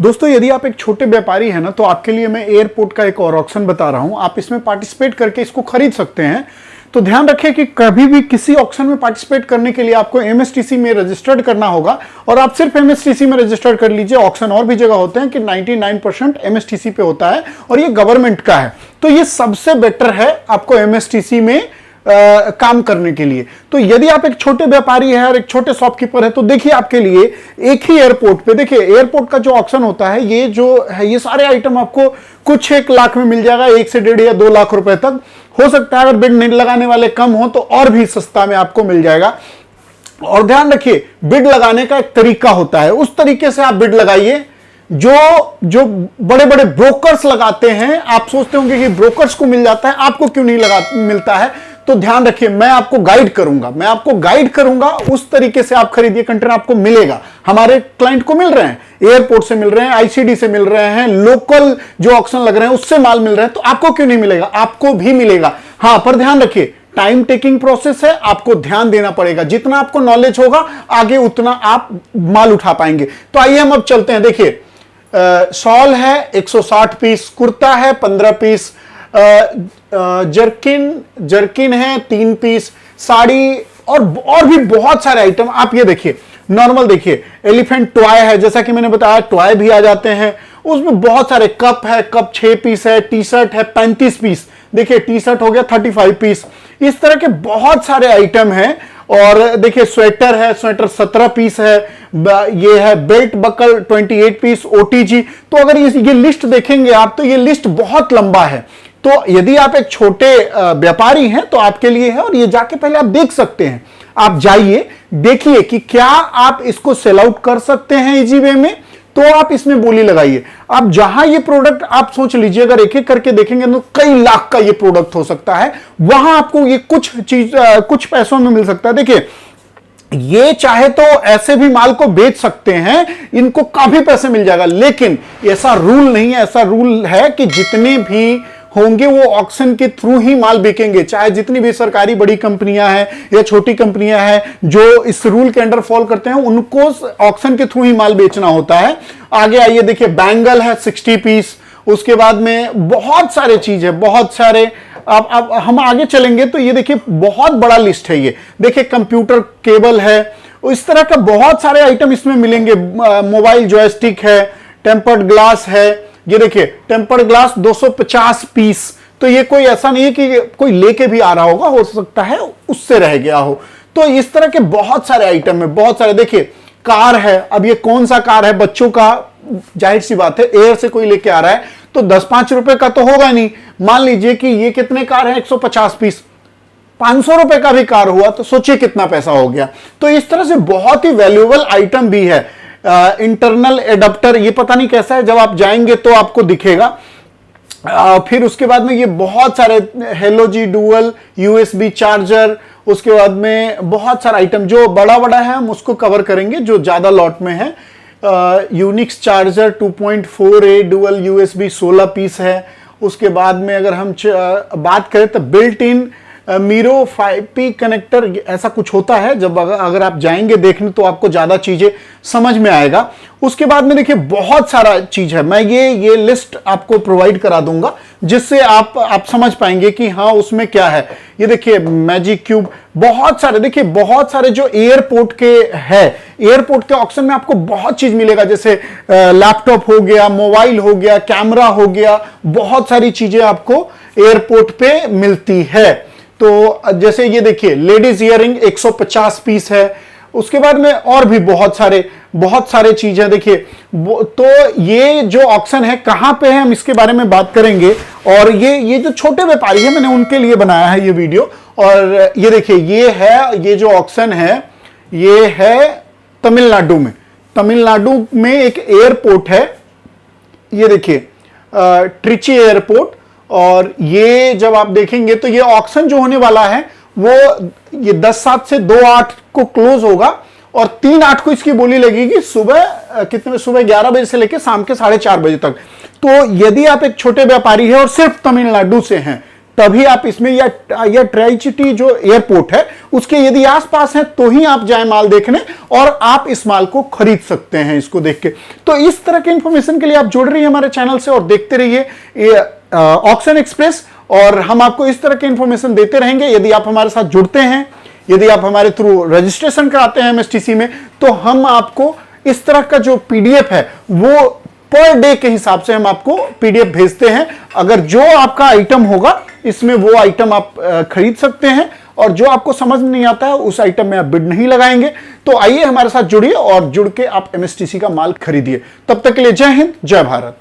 दोस्तों यदि आप एक छोटे व्यापारी हैं ना, तो आपके लिए मैं एयरपोर्ट का एक और ऑक्शन बता रहा हूं। आप इसमें पार्टिसिपेट करके इसको खरीद सकते हैं। तो ध्यान रखें कि कभी भी किसी ऑक्शन में पार्टिसिपेट करने के लिए आपको एमएसटीसी में रजिस्टर्ड करना होगा, और आप सिर्फ एमएसटीसी में रजिस्टर्ड कर लीजिए। ऑक्शन और भी जगह होते हैं कि 99% एमएसटीसी पे होता है और ये गवर्नमेंट का है, तो ये सबसे बेटर है आपको एमएसटीसी में काम करने के लिए। तो यदि आप एक छोटे व्यापारी है और एक छोटे शॉपकीपर है, तो देखिए आपके लिए एक ही एयरपोर्ट पे, देखिए एयरपोर्ट का जो ऑक्शन होता है, ये जो है ये सारे आइटम आपको कुछ 1 लाख में मिल जाएगा, 1 से 1.5 या 2 लाख रुपए तक हो सकता है। अगर बिड नहीं लगाने वाले कम हो तो और भी सस्ता में आपको मिल जाएगा। और ध्यान रखिए, बिड लगाने का एक तरीका होता है, उस तरीके से आप बिड लगाइए जो बड़े बड़े ब्रोकर्स लगाते हैं। आप सोचते होंगे कि ब्रोकर्स को मिल जाता है, आपको क्यों नहीं मिलता है। तो ध्यान रखिए, मैं आपको गाइड करूंगा उस तरीके से आप खरीदिए। कंटेनर आपको मिलेगा, हमारे क्लाइंट को मिल रहे हैं, एयरपोर्ट से मिल रहे हैं, आईसीडी से मिल रहे हैं, लोकल जो ऑक्शन लग रहे हैं उससे माल मिल रहा है, तो आपको क्यों नहीं मिलेगा, आपको भी मिलेगा। हाँ, पर ध्यान रखिए, टाइम टेकिंग प्रोसेस है, आपको ध्यान देना पड़ेगा। जितना आपको नॉलेज होगा आगे उतना आप माल उठा पाएंगे। तो आइए हम अब चलते हैं। देखिए शॉल है 160 पीस, कुर्ता है 15 पीस, जर्किन है 3 पीस, साड़ी और भी बहुत सारे आइटम। आप ये देखिए, नॉर्मल देखिए, एलिफेंट टॉय है, जैसा कि मैंने बताया टॉय भी आ जाते हैं। उसमें बहुत सारे कप है, कप 6 पीस है, टी शर्ट है 35 पीस, देखिए टी शर्ट हो गया 35 पीस। इस तरह के बहुत सारे आइटम हैं। और देखिए स्वेटर है, स्वेटर 17 पीस है, ये है बेल्ट बकल 28 पीस, ओटीजी। तो अगर ये लिस्ट देखेंगे आप, तो ये लिस्ट बहुत लंबा है। तो यदि आप एक छोटे व्यापारी हैं तो आपके लिए है, और ये जाके पहले आप देख सकते हैं। आप जाइए, देखिए कि क्या आप इसको सेल आउट कर सकते हैं इजी वे में, तो आप इसमें बोली लगाइए। आप जहां ये प्रोडक्ट आप सोच लीजिए, अगर एक एक करके देखेंगे तो कई लाख का ये प्रोडक्ट हो सकता है, वहां आपको ये कुछ पैसों में मिल सकता है। देखिए ये चाहे तो ऐसे भी माल को बेच सकते हैं, इनको काफी पैसे मिल जाएगा, लेकिन ऐसा रूल नहीं है। ऐसा रूल है कि जितने भी होंगे वो ऑक्शन के थ्रू ही माल बिकेंगे, चाहे जितनी भी सरकारी बड़ी कंपनियां हैं या छोटी कंपनियां हैं जो इस रूल के अंडर फॉल करते हैं, उनको ऑक्शन के थ्रू ही माल बेचना होता है। आगे आइए, देखिए बैंगल है 60 पीस, उसके बाद में बहुत सारे चीज है, बहुत सारे। अब हम आगे चलेंगे तो ये देखिए बहुत बड़ा लिस्ट है। ये देखिए कंप्यूटर केबल है, इस तरह का बहुत सारे आइटम इसमें मिलेंगे। मोबाइल जॉयस्टिक है, टेम्पर्ड ग्लास है, ये देखिए टेम्पर्ड ग्लास 250 पीस। तो ये कोई ऐसा नहीं है कि कोई लेके भी आ रहा होगा, हो सकता है उससे रह गया हो। तो इस तरह के बहुत सारे आइटम है, बहुत सारे। देखिए कार है, अब ये कौन सा कार है, बच्चों का, जाहिर सी बात है एयर से कोई लेके आ रहा है तो 10-5 रुपए का तो होगा नहीं। मान लीजिए कि ये कितने कार है, 150 पीस, 500 रुपए का भी कार हुआ तो सोचिए कितना पैसा हो गया। तो इस तरह से बहुत ही वैल्यूएबल आइटम भी है। इंटरनल एडाप्टर, ये पता नहीं कैसा है, जब आप जाएंगे तो आपको दिखेगा। फिर उसके बाद में ये बहुत सारे हेलो जी डुअल यूएसबी चार्जर, उसके बाद में बहुत सारा आइटम जो बड़ा बड़ा है हम उसको कवर करेंगे, जो ज्यादा लॉट में है। Unix charger 2.4A dual USB 16 piece है। उसके बाद में अगर हम बात करें तो built in Miro 5P connector, ऐसा कुछ होता है। जब अगर आप जाएंगे देखने तो आपको ज्यादा चीजें समझ में आएगा। उसके बाद में देखिए बहुत सारा चीज है, मैं ये लिस्ट आपको प्रोवाइड करा दूंगा, जिससे आप समझ पाएंगे कि हाँ उसमें क्या है। ये देखिए मैजिक क्यूब, बहुत सारे, देखिए बहुत सारे जो एयरपोर्ट के है, एयरपोर्ट के ऑक्शन में आपको बहुत चीज मिलेगा, जैसे लैपटॉप हो गया, मोबाइल हो गया, कैमरा हो गया, बहुत सारी चीजें आपको एयरपोर्ट पे मिलती है। तो जैसे ये देखिए लेडीज इयरिंग 150 पीस है। उसके बाद में और भी बहुत सारे चीज है। देखिए तो ये जो ऑक्शन है कहां पे है, हम इसके बारे में बात करेंगे। और ये जो छोटे व्यापारी है, मैंने उनके लिए बनाया है ये वीडियो। और ये देखिए ये जो ऑक्शन है, ये है तमिलनाडु में एक एयरपोर्ट है। ये देखिए ट्रिची एयरपोर्ट। और ये जब आप देखेंगे तो ये ऑक्शन जो होने वाला है वो ये 10/7 से 2/8 को क्लोज होगा, और 3/8 को इसकी बोली लगेगी सुबह 11 बजे से लेकर शाम के 4:30 बजे तक। तो यदि आप एक छोटे व्यापारी हैं और सिर्फ तमिलनाडु से हैं, तभी आप इसमें, या ट्राई-सिटी जो एयरपोर्ट है उसके यदि आसपास है तो ही आप जाए माल देखने और आप इस माल को खरीद सकते हैं इसको देख के। तो इस तरह के इंफॉर्मेशन के लिए आप जुड़ रही है हमारे चैनल से और देखते रहिए ऑक्शन एक्सप्रेस, और हम आपको इस तरह के इंफॉर्मेशन देते रहेंगे। यदि आप हमारे साथ जुड़ते हैं, यदि आप हमारे थ्रू रजिस्ट्रेशन कराते हैं एमएसटीसी में, तो हम आपको इस तरह का जो पीडीएफ है वो पर डे के हिसाब से हम आपको पीडीएफ भेजते हैं। अगर जो आपका आइटम होगा इसमें वो आइटम आप खरीद सकते हैं, और जो आपको समझ में नहीं आता है उस आइटम में आप बिड नहीं लगाएंगे। तो आइए हमारे साथ जुड़िए और जुड़ के आप एमएसटीसी का माल खरीदिए। तब तक के लिए जय हिंद, जय भारत।